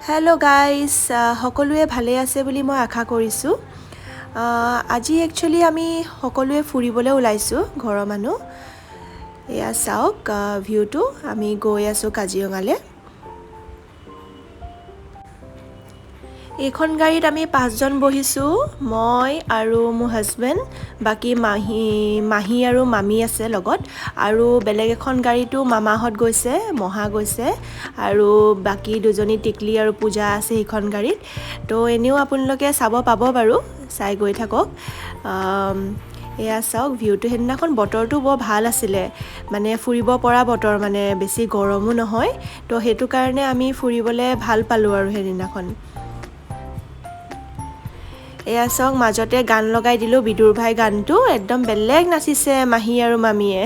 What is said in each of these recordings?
hello' guys সকলোৱে ভালে আছে বুলি মই আশা কৰিছোঁ আজি একচুৱেলি আমি সকলোৱে ফুৰিবলৈ ওলাইছোঁ ঘৰৰ মানুহ এয়া চাওক ভিউটো আমি গৈ আছোঁ কাজিৰঙালৈ এইখন গাড়ীত আমি 5জন বহিছোঁ মই আৰু মোৰ হাজবেণ্ড বাকী মাহী আৰু মামী আছে লগত আৰু বেলেগ এখন গাড়ীতো মামাহঁত গৈছে মহা গৈছে আৰু বাকী দুজনী টিকলি আৰু পূজা আছে সেইখন গাড়ীত তো এনেও আপোনালোকে চাব পাব বাৰু চাই গৈ থাকক এয়া চাওক ভিউটো সেইদিনাখন বতৰটো বৰ ভাল আছিলে মানে ফুৰিব পৰা বতৰ মানে বেছি গৰমো নহয় তো সেইটো কাৰণে আমি ফুৰিবলৈ ভাল পালোঁ আৰু সেইদিনাখন এয়া চাওক মাজতে গান লগাই দিলোঁ বিদুৰ ভাই গানটো একদম বেলেগ নাচিছে মাহী আৰু মামীয়ে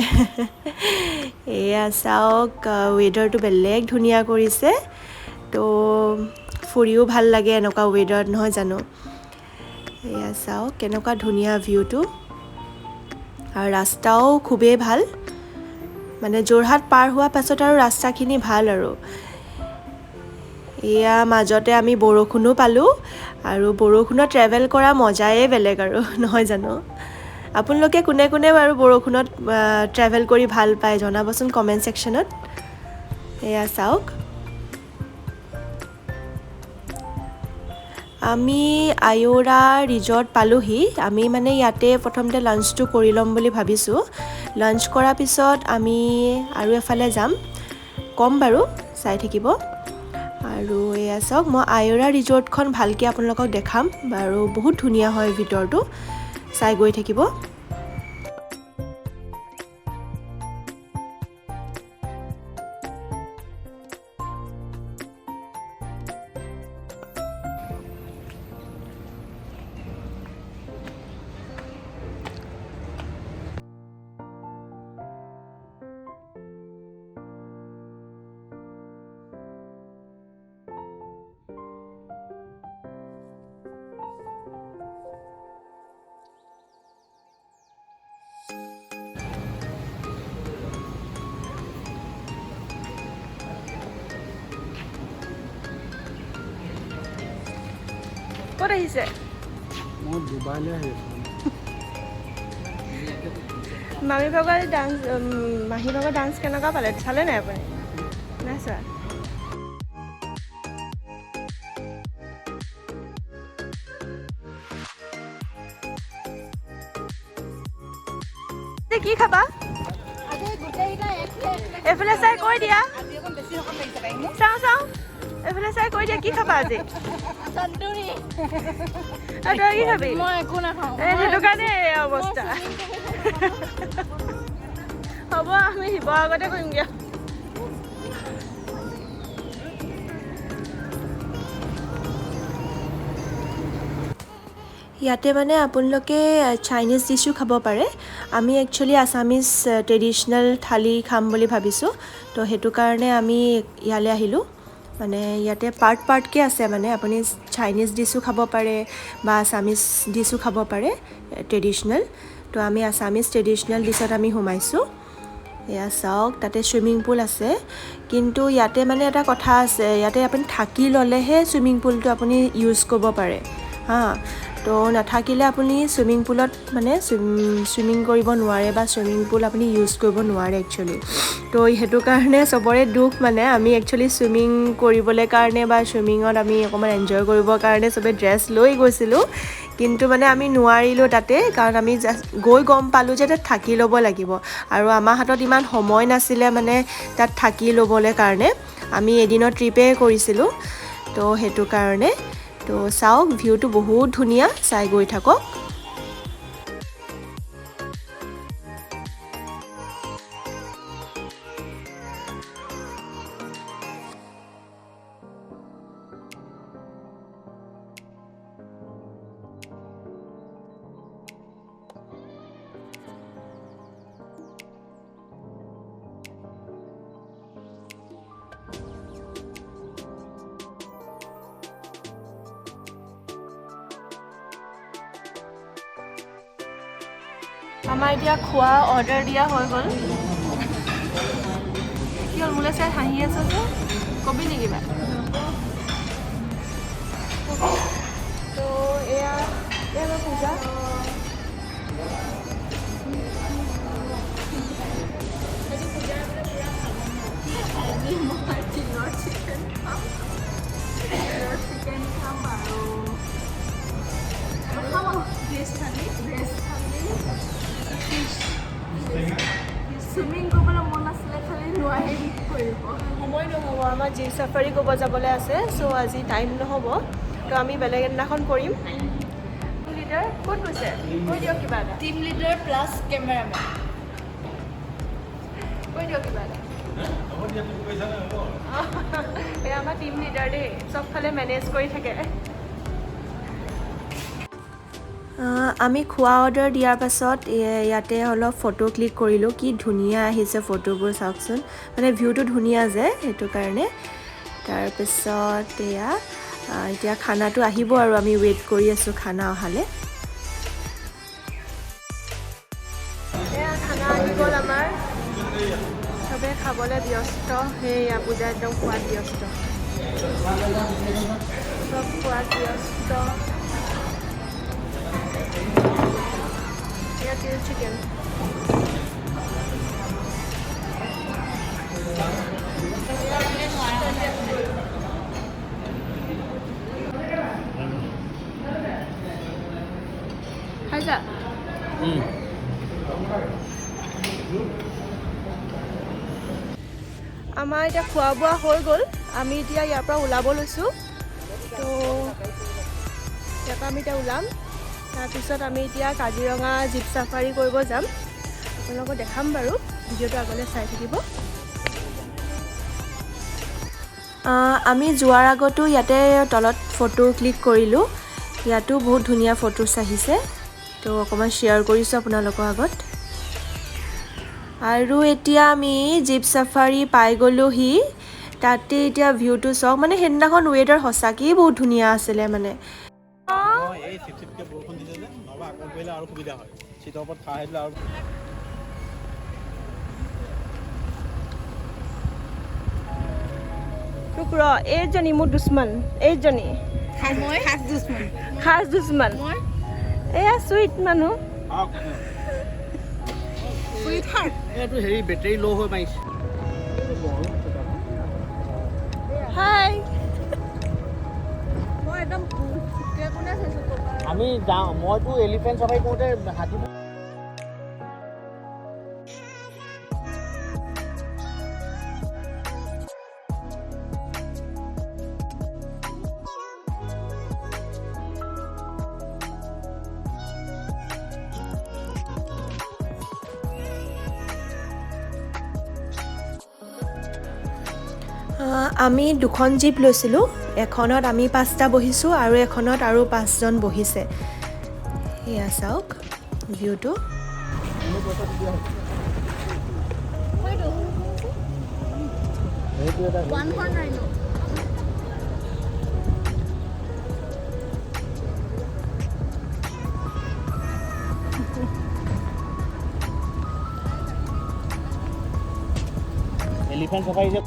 এয়া চাওক ৱেডাৰটো বেলেগ ধুনীয়া কৰিছে তো ফুৰিও ভাল লাগে এনেকুৱা ৱেডাৰত নহয় জানো এয়া চাওক কেনেকুৱা ধুনীয়া ভিউটো আৰু ৰাস্তাও খুবেই ভাল মানে যোৰহাট পাৰ হোৱাৰ পাছত আৰু ৰাস্তাখিনি ভাল আৰু এয়া মাজতে আমি বৰষুণো পালোঁ আৰু বৰষুণত ট্ৰেভেল কৰা মজাই বেলেগ আৰু নহয় জানো আপোনালোকে কোনে কোনে বাৰু বৰষুণত ট্ৰেভেল কৰি ভাল পায় জনাবচোন কমেণ্ট ছেকশ্যনত এয়া চাওক আমি আইঅ'ৰা ৰিজৰ্ট পালোহি আমি মানে ইয়াতে প্ৰথমতে লাঞ্চটো কৰি ল'ম বুলি ভাবিছোঁ লাঞ্চ কৰাৰ পিছত আমি আৰু এফালে যাম ক'ম বাৰু চাই থাকিব আৰু এয়া চাওক মই আইঅ'ৰা ৰিজৰ্টখন ভালকৈ আপোনালোকক দেখাম বাৰু বহুত ধুনীয়া হয় ভিতৰটো চাই গৈ থাকিব ক'ত আহিছে মই দুবাইলৈ আহিছোঁ মামী ভাগৰ ডান্স মাহী ভাগৰ ডান্স কেনেকুৱা পালে চালে নাই আপুনি নাই চোৱা কি খাবা এইফালে চাই কৈ দিয়া চাওঁ চাওঁ এইফালে চাই কৈ দিয়া কি খাবা আজি তন্দুৰী তই কি খাবি মই একো নাখাওঁ সেইটো কাৰণে এই অৱস্থা হ'ব আমি শিৱসাগৰতে কৰিমগৈ ইয়াতে মানে আপোনালোকে চাইনিজ ডিছো খাব পাৰে আমি একচুৱেলি আছামিজ ট্ৰেডিশ্যনেল থালি খাম বুলি ভাবিছোঁ তো সেইটো কাৰণে আমি ইয়ালৈ আহিলোঁ মানে ইয়াতে পাৰ্টকৈ আছে মানে আপুনি চাইনিজ ডিছো খাব পাৰে বা আছামিজ ডিছো খাব পাৰে ট্ৰেডিশ্যনেল তো আমি আছামিজ ট্ৰেডিশ্যনেল ডিছত আমি সোমাইছোঁ এয়া চাওক তাতে ছুইমিং পুল আছে কিন্তু ইয়াতে মানে এটা কথা আছে ইয়াতে আপুনি থাকি ল'লেহে ছুইমিং পুলটো আপুনি ইউজ কৰিব পাৰে হা তো নাথাকিলে আপুনি ছুইমিং পুলত মানে ছুইমিং কৰিব নোৱাৰে বা ছুইমিং পুল আপুনি ইউজ কৰিব নোৱাৰে একচুৱেলি তো সেইটো কাৰণে চবৰে দুখ মানে আমি একচুৱেলি ছুইমিং কৰিবলৈ কাৰণে বা ছুইমিঙত আমি অকণমান এনজয় কৰিবৰ কাৰণে চবে ড্ৰেছ লৈ গৈছিলোঁ কিন্তু মানে আমি নোৱাৰিলোঁ তাতে কাৰণ আমি জাষ্ট গৈ গম পালোঁ যে তাত থাকি ল'ব লাগিব আৰু আমাৰ হাতত ইমান সময় নাছিলে মানে তাত থাকি ল'বলৈ কাৰণে আমি এদিনৰ ট্ৰিপে কৰিছিলোঁ তো সেইটো কাৰণে তো চাওক ভিউটো বহুত ধুনীয়া চাই গৈ থাকক আমাৰ এতিয়া খোৱা অৰ্ডাৰ দিয়া হৈ গ'ল কি হ'ল মোলৈ চাই হাঁহি আছ যে কবি নেকি বা পূজা চুইমিং কৰিবলৈ মন আছিলে খালি নোৱাৰি কৰিব সময় নহ'ব আমাৰ জীপ চাফাৰী কৰিব যাবলৈ আছে চ' আজি টাইম নহ'ব তো আমি বেলেগ এদিনাখন কৰিম লিডাৰ ক'ত গৈছে কৈ দিয়ক কিবা এটা টিম লিডাৰ প্লাছ কেমেৰামেন কৈ দিয়ক কিবা এটা এই আমাৰ টিম লিডাৰ দেই চবফালে মেনেজ কৰি থাকে আমি খোৱা অৰ্ডাৰ দিয়াৰ পাছত ইয়াতে অলপ ফটো ক্লিক কৰিলোঁ কি ধুনীয়া আহিছে ফটোবোৰ চাওকচোন মানে ভিউটো ধুনীয়া যে সেইটো কাৰণে তাৰপিছত এতিয়া খানাটো আহিব আৰু আমি ৱেইট কৰি আছোঁ খানা অহালে এয়া খানা আহি গ'ল আমাৰ চবে খাবলৈ ব্যস্ত সেয়া পূজা একদম খোৱাত ব্যস্ত চব খোৱাত ব্যস্ত এয়া তিল চিকেন খাইছা আমাৰ এতিয়া খোৱা বোৱা হৈ গ'ল আমি এতিয়া ইয়াৰ পৰা ওলাব লৈছোঁ তো ইয়াৰ পৰা আমি এতিয়া ওলাম তাৰপিছত আমি এতিয়া কাজিৰঙা জীপ চাফাৰী কৰিব যাম আপোনালোকক দেখাম বাৰু ভিডিঅ'টো আগলৈ চাই থাকিব আমি যোৱাৰ আগতো ইয়াতে তলত ফটো ক্লিক কৰিলোঁ ইয়াতো বহুত ধুনীয়া ফটোজ আহিছে তো অকণমান শ্বেয়াৰ কৰিছোঁ আপোনালোকৰ আগত আৰু এতিয়া আমি জীপ চাফাৰী পাই গ'লোহি তাতে এতিয়া ভিউটো চাওক মানে সেইদিনাখন ৱেডাৰ সঁচাকৈয়ে বহুত ধুনীয়া আছিলে মানে এই চিপচিপকৈ বৰষুণ দিছে যে নহ'বা আকৌ কৰিলে আৰু সুবিধা হয় চিটৰ ওপৰত খাই আহিলে আৰু টুকুৰ এইজনী মোৰ দুশ্মন এইজনী মই খাস দুশ্মন এয়া চুইট মানুহ এইটো হেৰি বেটেৰী ল' হৈ মাৰিছে হাই মই একদম কোনে চাইছোঁ আমি যাওঁ মইতো এলিফেণ্ট চাফাৰী কৰোঁতে হাতী আমি দুখন জীপ লৈছিলোঁ এখনত আমি 5টা বহিছোঁ আৰু এখনত আৰু 5জন বহিছে এয়া চাওক ভিউটো এলিফেণ্ট চাফাৰী যে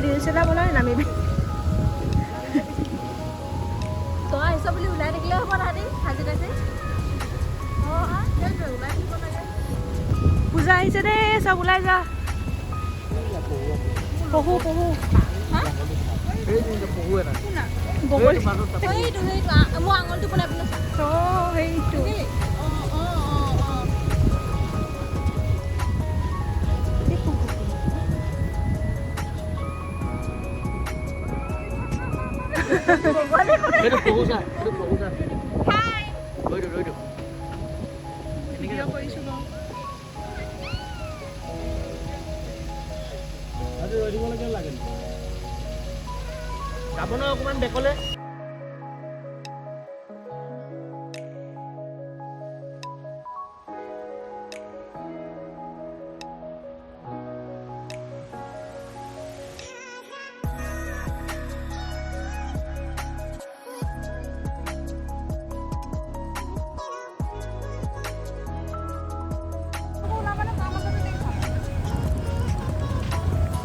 ৰিলছ এটা বনাই নামিবি তই আহিছ বুলি ওলাই থাকিলে হ'ব তাহাঁতি সাজি কাজি সেইটোৱে ওলাই থাকিব লাগে পূজা আহিছে দেই চব ওলাই যা পহু বগলী সেইটো মই আঙুলটো বনাই পিনে সেইটো বেকলে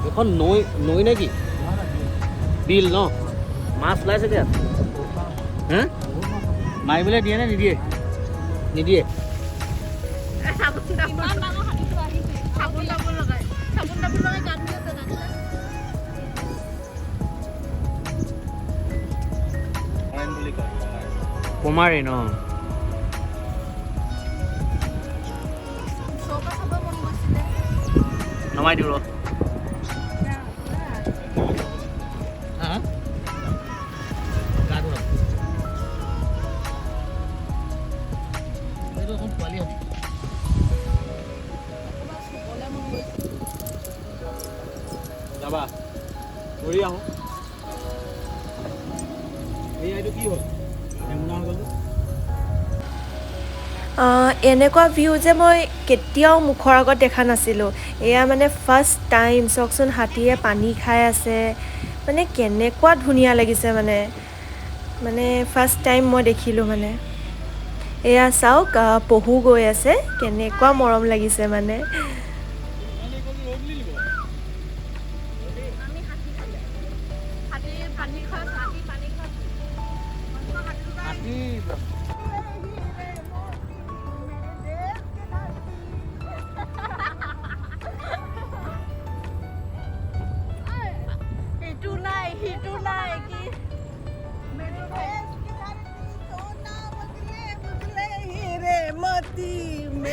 এখন নৈ নৈ নেকি বিল ন মাছ ওলাইছে দিয়া হা মাৰিবলৈ দিয়ে নে নিদিয়ে নিদিয়ে কুমাৰী ন নমাই দিওঁ ৰ যাবা কৰি আহোঁ এইটো কি হ'ল এনেকুৱা ভিউ যে মই কেতিয়াও মুখৰ আগত দেখা নাছিলোঁ এয়া মানে ফাৰ্ষ্ট টাইম চাওকচোন হাতীয়ে পানী খাই আছে মানে কেনেকুৱা ধুনীয়া লাগিছে মানে ফাৰ্ষ্ট টাইম মই দেখিলোঁ মানে এয়া চাওক পহু গৈ আছে কেনেকুৱা মৰম লাগিছে মানে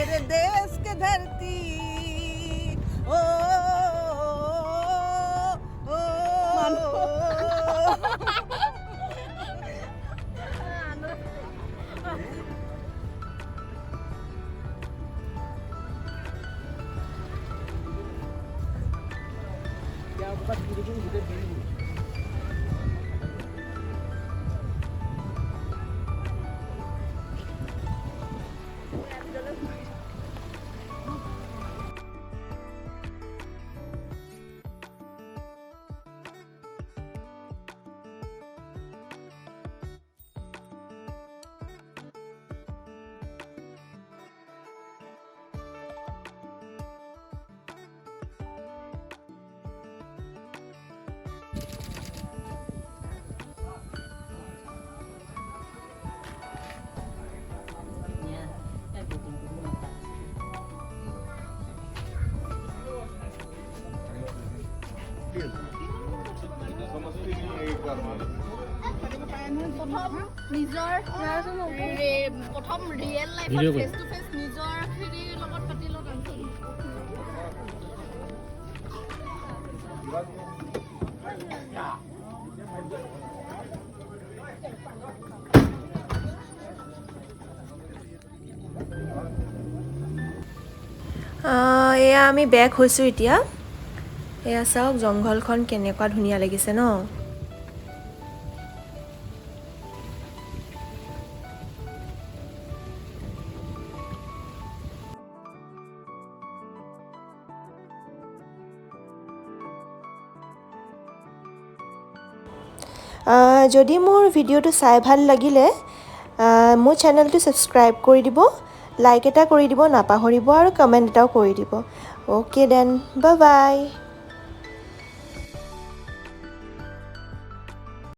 मेरे देश के धरती ओ প্ৰথম ৰিয়েল লাইফত ফেচ টু ফেচ নিজৰ হেৰিৰ লগত পাতিলো এয়া আমি বেক হৈছোঁ এতিয়া এয়া চাওক জংঘলখন কেনেকুৱা ধুনীয়া লাগিছে ন যদি মোৰ ভিডিঅ'টো চাই ভাল লাগিলে মোৰ চেনেলটো ছাবস্ক্ৰাইব কৰি দিব লাইক এটা কৰি দিব নাপাহৰিব আৰু কমেণ্ট এটাও কৰি দিব অ'কে দেন বাই বাই